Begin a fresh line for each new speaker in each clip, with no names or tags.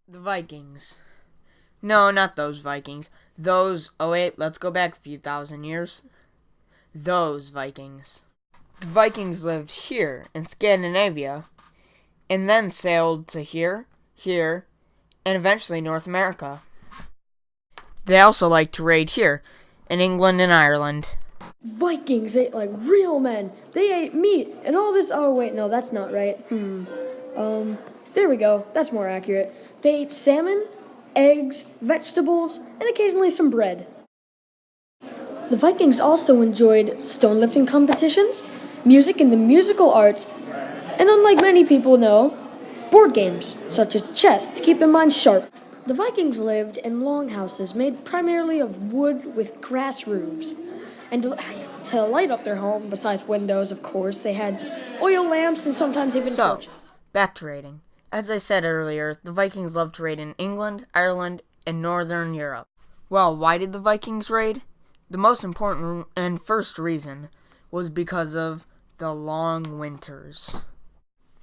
The Vikings. No, not those Vikings. Oh wait, let's go back a few thousand years. Those Vikings. The Vikings lived here in Scandinavia, and then sailed to here, and eventually North America. They also liked to raid here, in England and Ireland.
Vikings ate like real men. They ate meat and all this. Oh, wait, no, that's not right. There we go. That's more accurate. They ate salmon, eggs, vegetables, and occasionally some bread. The Vikings also enjoyed stone lifting competitions, music and the musical arts, and unlike many people know, board games, such as chess, to keep their minds sharp. The Vikings lived in longhouses made primarily of wood with grass roofs. And to light up their home, besides windows, of course, they had oil lamps and sometimes even torches.
Back to raiding. As I said earlier, the Vikings loved to raid in England, Ireland, and Northern Europe. Well, why did the Vikings raid? The most important and first reason was because of the long winters.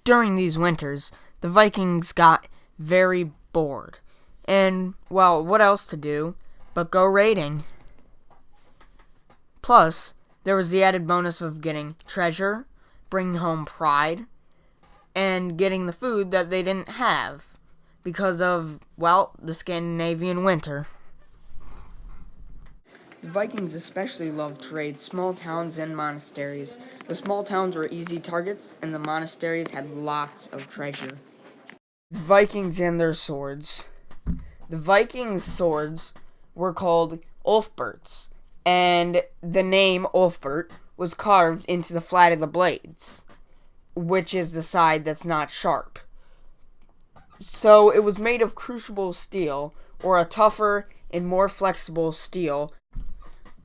During these winters, the Vikings got very bored. And, well, what else to do but go raiding? Plus, there was the added bonus of getting treasure, bringing home pride, and getting the food that they didn't have because of, well, the Scandinavian winter. The Vikings especially loved to raid small towns and monasteries. The small towns were easy targets, and the monasteries had lots of treasure. The Vikings and their swords. The Vikings' swords were called Ulfberts, and the name Ulfbert was carved into the flat of the blades, which is the side that's not sharp. So it was made of crucible steel, or a tougher and more flexible steel.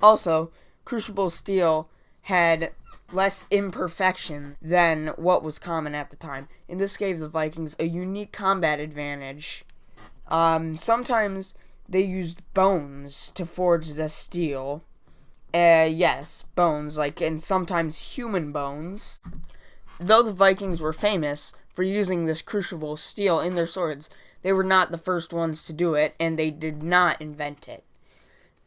Also, crucible steel had less imperfection than what was common at the time, and this gave the Vikings a unique combat advantage. Sometimes they used bones to forge the steel. Yes, bones, and sometimes human bones. Though the Vikings were famous for using this crucible steel in their swords, they were not the first ones to do it, and they did not invent it.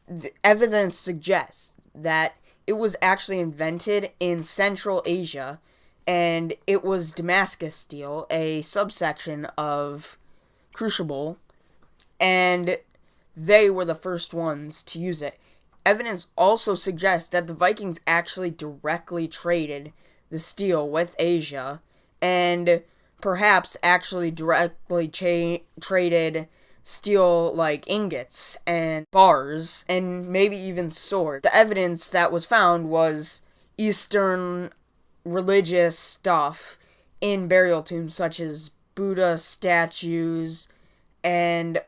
The evidence suggests that it was actually invented in Central Asia, and it was Damascus steel, a subsection of crucible, and they were the first ones to use it. Evidence also suggests that the Vikings actually directly traded the steel with Asia, and perhaps actually directly traded steel like ingots and bars and maybe even swords. The evidence that was found was Eastern religious stuff in burial tombs such as Buddha statues and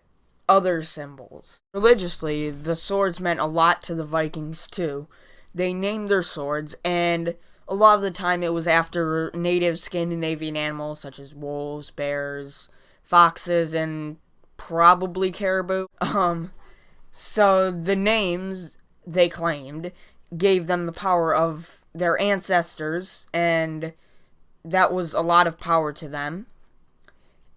other symbols. Religiously, the swords meant a lot to the Vikings too. They named their swords, and a lot of the time it was after native Scandinavian animals such as wolves, bears, foxes, and probably caribou. So the names, they claimed, gave them the power of their ancestors, and that was a lot of power to them.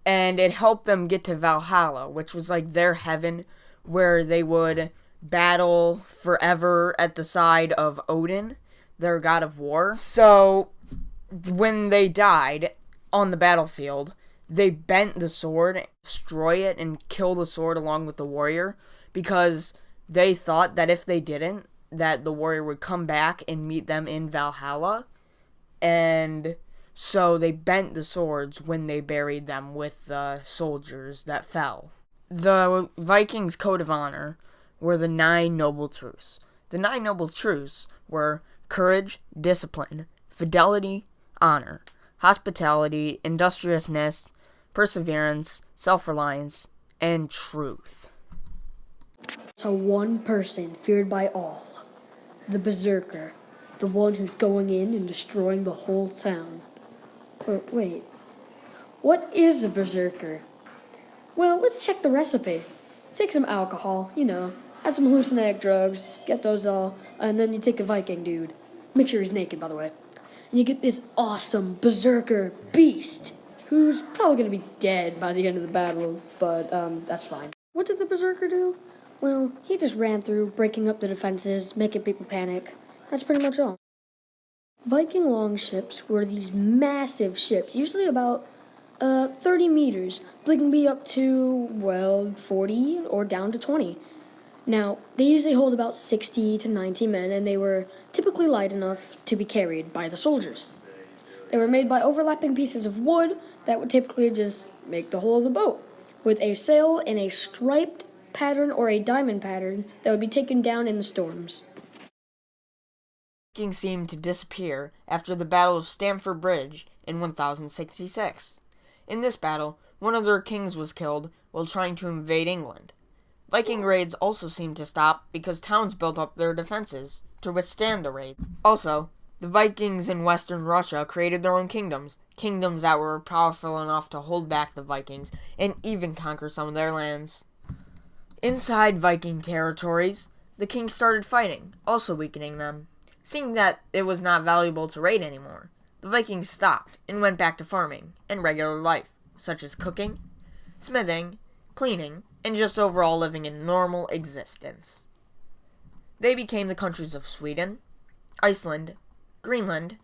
And it helped them get to Valhalla, which was like their heaven, where they would battle forever at the side of Odin, their god of war. So when they died on the battlefield, they bent the sword, destroy it, and kill the sword along with the warrior, because they thought that if they didn't, that the warrior would come back and meet them in Valhalla. And so they bent the swords when they buried them with the soldiers that fell. The Vikings' code of honor were the 9 noble truths. The 9 noble truths were courage, discipline, fidelity, honor, hospitality, industriousness, perseverance, self-reliance, and truth.
So one person feared by all, the berserker, the one who's going in and destroying the whole town. But wait, what is a berserker? Well, let's check the recipe. Take some alcohol, add some hallucinogenic drugs, get those all, and then you take a Viking dude. Make sure he's naked, by the way. And you get this awesome berserker beast. who's probably going to be dead by the end of the battle, but that's fine. What did the Berserker do? Well, he just ran through, breaking up the defenses, making people panic. That's pretty much all. Viking longships were these massive ships, usually about 30 meters. They can be up to, well, 40 or down to 20. Now, they usually hold about 60 to 90 men, and they were typically light enough to be carried by the soldiers. They were made by overlapping pieces of wood that would typically just make the whole of the boat, with a sail in a striped pattern or a diamond pattern that would be taken down in the storms.
Vikings seemed to disappear after the Battle of Stamford Bridge in 1066. In this battle, one of their kings was killed while trying to invade England. Viking raids also seemed to stop because towns built up their defenses to withstand the raid. Also, the Vikings in western Russia created their own kingdoms that were powerful enough to hold back the Vikings and even conquer some of their lands. Inside Viking territories, the kings started fighting, also weakening them. Seeing that it was not valuable to raid anymore, the Vikings stopped and went back to farming and regular life, such as cooking, smithing, cleaning, and just overall living a normal existence. They became the countries of Sweden, Iceland, Greenland,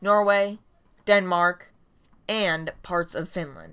Norway, Denmark, and parts of Finland.